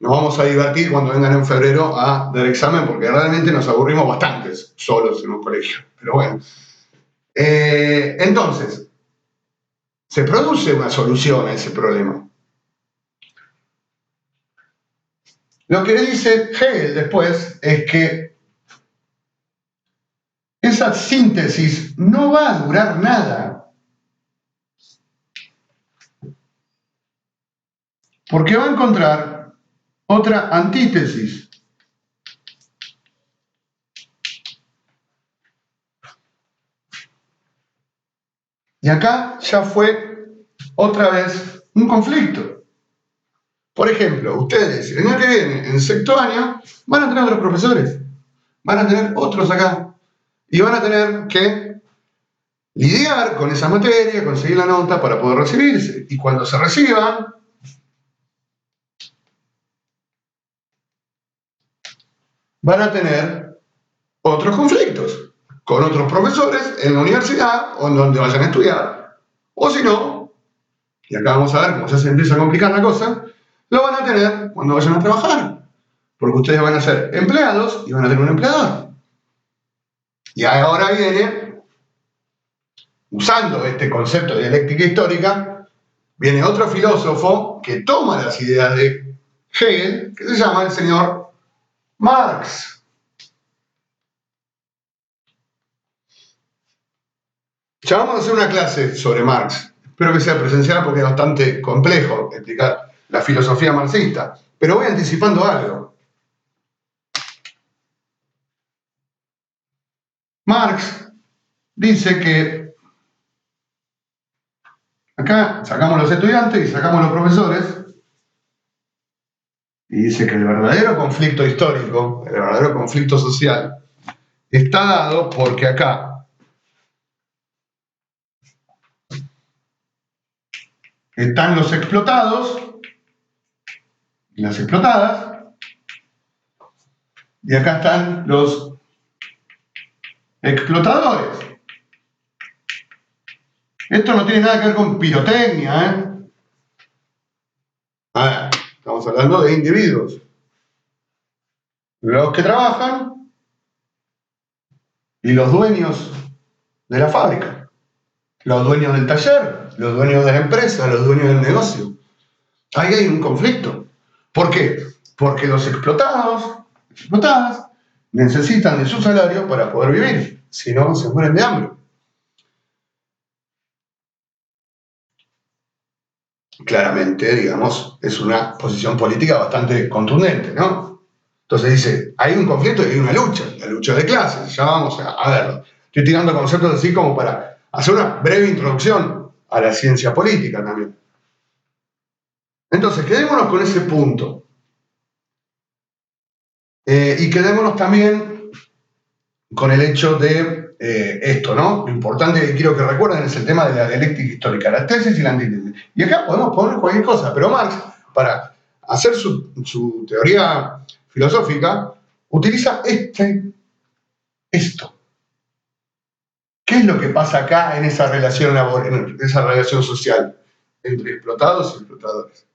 nos vamos a divertir cuando vengan en febrero a dar examen, porque realmente nos aburrimos bastantes solos en un colegio. Pero bueno. Entonces, se produce una solución a ese problema. Lo que dice Hegel después es que esa síntesis no va a durar nada. Porque va a encontrar otra antítesis. Y acá ya fue otra vez un conflicto. Por ejemplo, ustedes el año que viene, en sexto año, van a tener otros profesores. Van a tener otros acá. Y van a tener que lidiar con esa materia, conseguir la nota para poder recibirse. Y cuando se reciban, van a tener otros conflictos con otros profesores en la universidad o en donde vayan a estudiar. O si no, y acá vamos a ver cómo ya se empieza a complicar la cosa, lo van a tener cuando vayan a trabajar. Porque ustedes van a ser empleados y van a tener un empleador. Y ahora viene, usando este concepto de dialéctica histórica, viene otro filósofo que toma las ideas de Hegel, que se llama el señor Marx. Ya vamos a hacer una clase sobre Marx. Espero que sea presencial porque es bastante complejo explicar la filosofía marxista. Pero voy anticipando algo. Marx dice que acá sacamos los estudiantes y sacamos los profesores y dice que el verdadero conflicto histórico, el verdadero conflicto social, está dado porque acá están los explotados y las explotadas. Y acá están los explotadores. Esto no tiene nada que ver con pirotecnia, ¿eh? Estamos hablando de individuos. Los que trabajan y los dueños de la fábrica, los dueños del taller, los dueños de la empresa, los dueños del negocio. Ahí hay un conflicto. ¿Por qué? Porque los explotados, explotadas, necesitan de su salario para poder vivir, si no se mueren de hambre. Claramente, digamos, es una posición política bastante contundente, ¿no? Entonces dice, hay un conflicto y hay una lucha, la lucha de clases, ya vamos a verlo. Estoy tirando conceptos así como para hacer una breve introducción a la ciencia política también. Entonces, quedémonos con ese punto. Y quedémonos también con el hecho de esto, ¿no? Lo importante que quiero que recuerden es el tema de la dialéctica histórica, la tesis y la antítesis. Y acá podemos poner cualquier cosa, pero Marx, para hacer su teoría filosófica, utiliza esto. ¿Qué es lo que pasa acá en esa relación laboral, en esa relación social entre explotados y explotadores?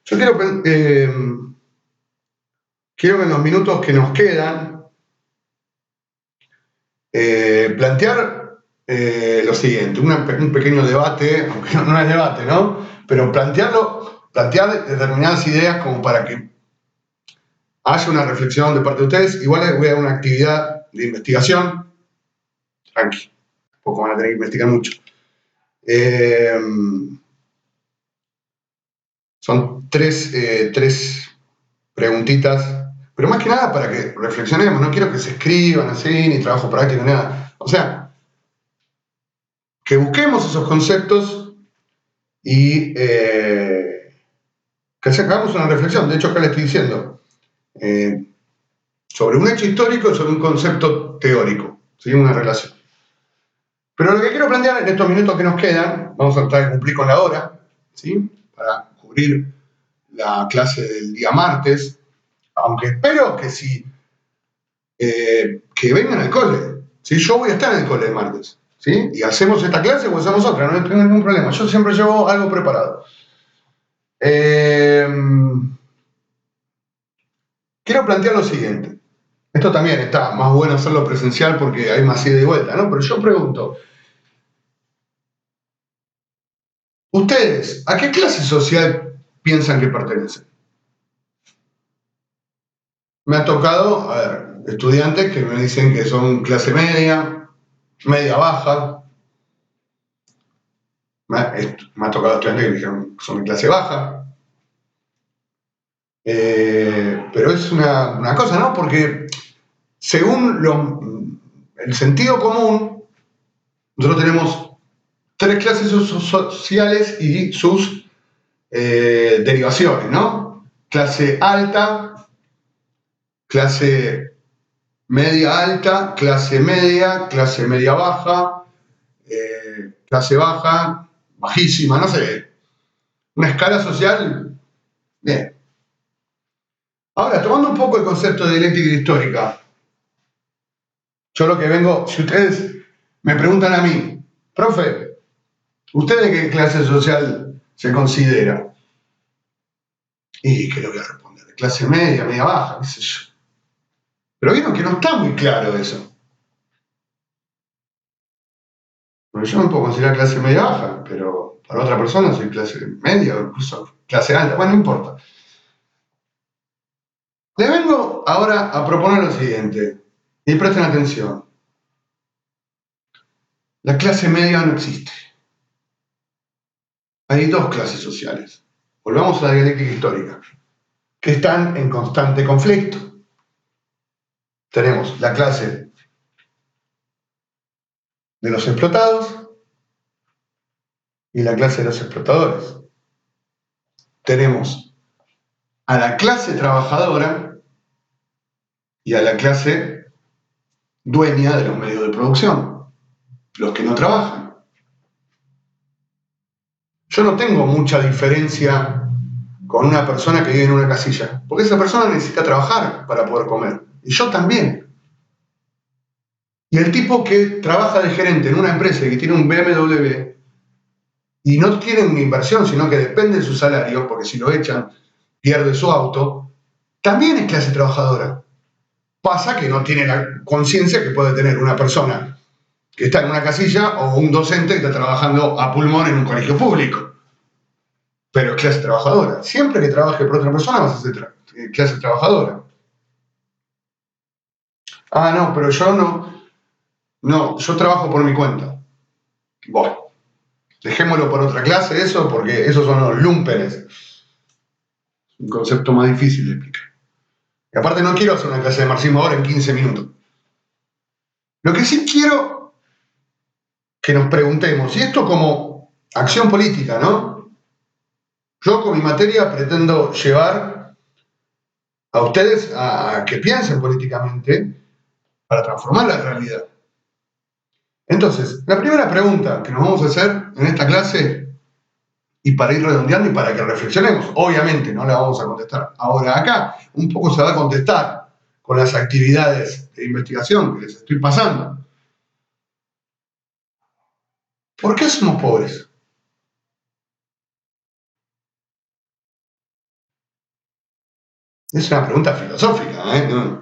Yo quiero que en los minutos que nos quedan plantear lo siguiente, un pequeño debate, aunque no es debate, ¿no? Pero plantear determinadas ideas como para que haya una reflexión de parte de ustedes. Igual les voy a dar una actividad de investigación, tranqui, tampoco van a tener que investigar mucho. Son tres preguntitas, pero más que nada para que reflexionemos, no quiero que se escriban así, ni trabajo práctico, ni nada. O sea, que busquemos esos conceptos y que hagamos una reflexión. De hecho, acá le estoy diciendo sobre un hecho histórico y sobre un concepto teórico, ¿sí? Una relación. Pero lo que quiero plantear en estos minutos que nos quedan, vamos a tratar de cumplir con la hora, ¿sí? Para cubrir la clase del día martes, aunque espero que que vengan al cole, ¿sí? Yo voy a estar en el cole el martes, ¿sí? Y hacemos esta clase o hacemos otra, no tengo ningún problema. Yo siempre llevo algo preparado. Quiero plantear lo siguiente. Esto también está más bueno hacerlo presencial porque hay más ida y vuelta, ¿no? Pero yo pregunto, ¿ustedes a qué clase social piensan que pertenecen? Me ha tocado, a ver, estudiantes que me dicen que son clase media, media baja. Me ha tocado estudiantes que me dijeron que son de clase baja. Pero es una cosa, ¿no? Porque según el sentido común, nosotros tenemos tres clases sociales y sus derivaciones, ¿no? Clase alta, clase media alta, clase media baja, clase baja, bajísima, no sé. Una escala social, bien. Ahora, tomando un poco el concepto de dialéctica histórica, yo lo que vengo, si ustedes me preguntan a mí, profe, ¿usted de qué clase social se considera? Y ¿qué le voy a responder? De clase media, media baja, qué sé yo. Pero vieron que no está muy claro eso. Porque yo me puedo considerar clase media baja, pero para otra persona soy clase media o incluso clase alta. Bueno, no importa. Le vengo ahora a proponer lo siguiente, y presten atención. La clase media no existe. Hay dos clases sociales. Volvamos a la dialéctica histórica, que están en constante conflicto. Tenemos la clase de los explotados y la clase de los explotadores. Tenemos a la clase trabajadora y a la clase dueña de los medios de producción, los que no trabajan. Yo no tengo mucha diferencia con una persona que vive en una casilla? Porque esa persona necesita trabajar para poder comer. Y yo también. Y el tipo que trabaja de gerente en una empresa y que tiene un BMW y no tiene una inversión, sino que depende de su salario, porque si lo echan, pierde su auto, también es clase trabajadora. Pasa que no tiene la conciencia que puede tener una persona que está en una casilla o un docente que está trabajando a pulmón en un colegio público. Pero es clase trabajadora. Siempre que trabaje por otra persona vas a ser clase trabajadora. Ah, no, pero yo no. No, yo trabajo por mi cuenta. Bueno, dejémoslo por otra clase eso, porque esos son los lumpenes. Un concepto más difícil de explicar. Y aparte no quiero hacer una clase de marxismo ahora en 15 minutos. Lo que sí quiero que nos preguntemos, y esto como acción política, ¿no? Yo con mi materia pretendo llevar a ustedes a que piensen políticamente para transformar la realidad. Entonces, la primera pregunta que nos vamos a hacer en esta clase, y para ir redondeando y para que reflexionemos, obviamente no la vamos a contestar ahora acá, un poco se va a contestar con las actividades de investigación que les estoy pasando. ¿Por qué somos pobres? Es una pregunta filosófica, ¿eh?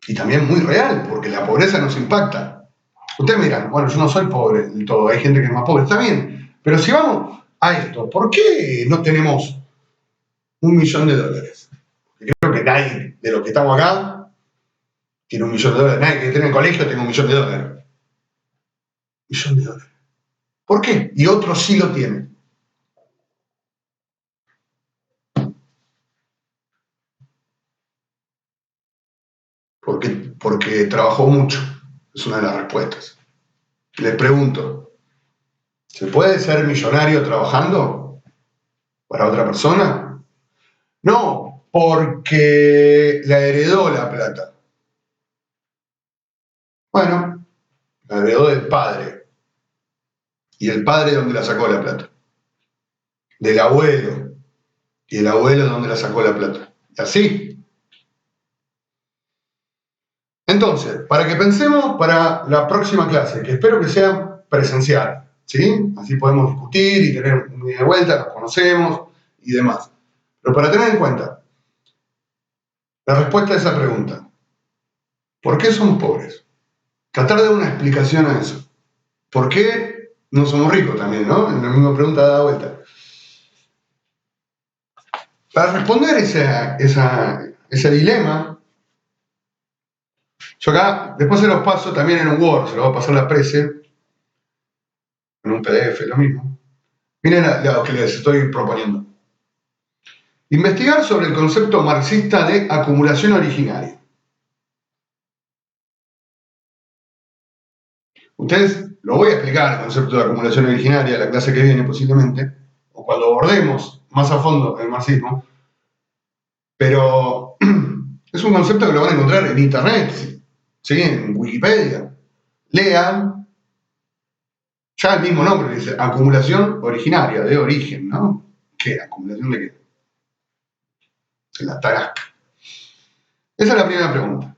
Y también muy real, porque la pobreza nos impacta. Ustedes me dirán, bueno, yo no soy pobre del todo, hay gente que es más pobre, está bien, pero si vamos a esto, ¿por qué no tenemos $1.000.000? Porque creo que nadie de los que estamos acá tiene $1.000.000, nadie que esté en el colegio tiene $1.000.000. $1.000.000. ¿Por qué? Y otros sí lo tienen. Porque trabajó mucho, es una de las respuestas. Les pregunto, ¿se puede ser millonario trabajando para otra persona? No, porque la heredó la plata. Bueno, la heredó del padre. ¿Y el padre dónde la sacó la plata? Del abuelo. ¿Y el abuelo dónde la sacó la plata? Y así. Entonces, para que pensemos para la próxima clase, que espero que sea presencial, ¿sí? Así podemos discutir y tener una ida y vuelta, nos conocemos y demás. Pero para tener en cuenta la respuesta a esa pregunta, ¿por qué somos pobres? Tratar de dar una explicación a eso. ¿Por qué no somos ricos también, no? En la misma pregunta da vuelta. Para responder ese dilema, yo acá, después se los paso también en un Word, se los voy a pasar a la Prece, en un PDF, lo mismo. Miren lo que les estoy proponiendo. Investigar sobre el concepto marxista de acumulación originaria. Ustedes, lo voy a explicar, el concepto de acumulación originaria, la clase que viene posiblemente, o cuando abordemos más a fondo el marxismo, pero es un concepto que lo van a encontrar en internet, ¿sí? En Wikipedia. Lean, ya el mismo nombre dice, acumulación originaria, de origen, ¿no? ¿Qué? ¿Acumulación de qué? De la tarasca. Esa es la primera pregunta.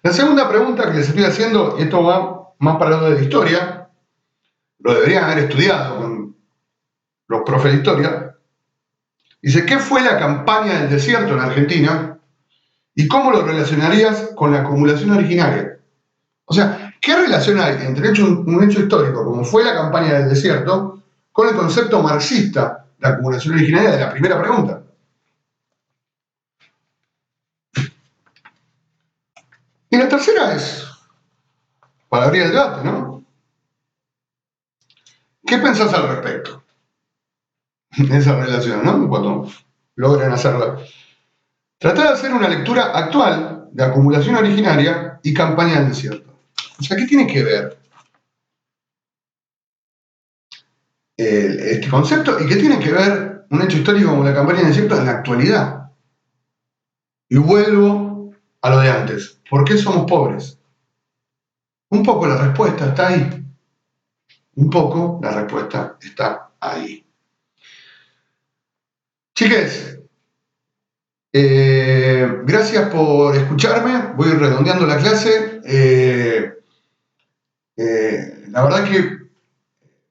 La segunda pregunta que les estoy haciendo, y esto va más para lo de la historia, lo deberían haber estudiado con los profes de historia, dice, ¿qué fue la campaña del desierto en Argentina y cómo lo relacionarías con la acumulación originaria? O sea, ¿qué relación hay entre un hecho histórico como fue la campaña del desierto con el concepto marxista de acumulación originaria de la primera pregunta? Y la tercera es, para abrir el debate, ¿no? ¿Qué pensás al respecto de esa relación, ¿no? Cuando logran hacerla. Tratar de hacer una lectura actual de acumulación originaria y campaña del desierto. O sea, ¿qué tiene que ver este concepto y qué tiene que ver un hecho histórico como la campaña del desierto en la actualidad? Y vuelvo a lo de antes. ¿Por qué somos pobres? Un poco la respuesta está ahí. Un poco la respuesta está ahí. Chiques, gracias por escucharme. Voy redondeando la clase. La verdad que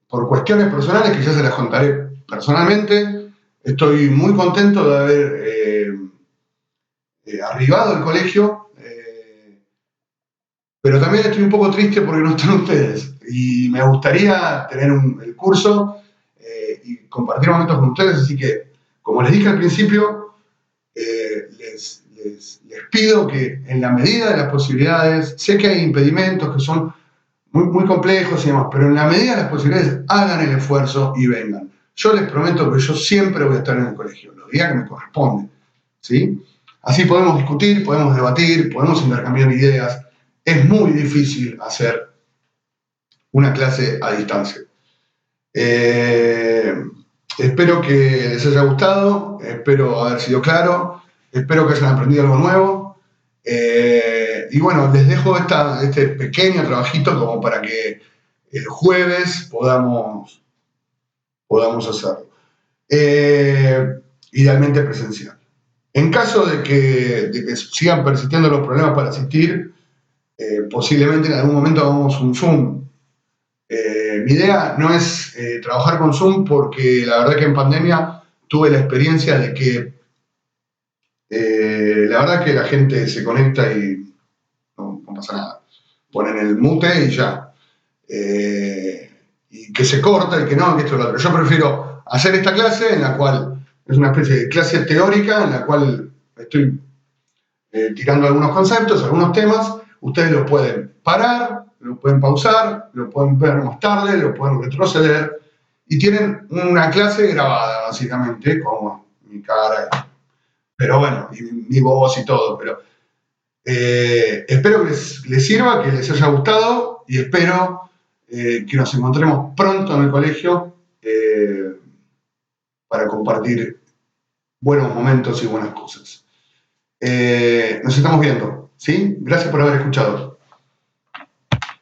por cuestiones personales, que ya se las contaré personalmente, estoy muy contento de haber arribado al colegio, pero también estoy un poco triste porque no están ustedes. Y me gustaría tener el curso y compartir momentos con ustedes. Así que, como les dije al principio, les pido que en la medida de las posibilidades, sé que hay impedimentos que son muy complejos y demás, pero en la medida de las posibilidades hagan el esfuerzo y vengan. Yo les prometo que yo siempre voy a estar en el colegio, los días que me corresponde, ¿sí? Así podemos discutir, podemos debatir, podemos intercambiar ideas. Es muy difícil hacer una clase a distancia. Espero que les haya gustado, espero haber sido claro, espero que hayan aprendido algo nuevo. Y bueno, les dejo este pequeño trabajito como para que el jueves podamos hacerlo. Idealmente presencial. En caso de que sigan persistiendo los problemas para asistir, posiblemente en algún momento hagamos un Zoom. Mi idea no es trabajar con Zoom porque la verdad que en pandemia tuve la experiencia de que la verdad que la gente se conecta y no pasa nada. Ponen el mute y ya. Y que se corta y que no, que esto y lo otro. Yo prefiero hacer esta clase en la cual es una especie de clase teórica en la cual estoy tirando algunos conceptos, algunos temas. Ustedes lo pueden parar, lo pueden pausar, lo pueden ver más tarde, lo pueden retroceder y tienen una clase grabada, básicamente, con mi cara, pero bueno, y mi voz y todo. Pero espero que les sirva, que les haya gustado y espero que nos encontremos pronto en el colegio para compartir buenos momentos y buenas cosas. Nos estamos viendo, ¿sí? Gracias por haber escuchado.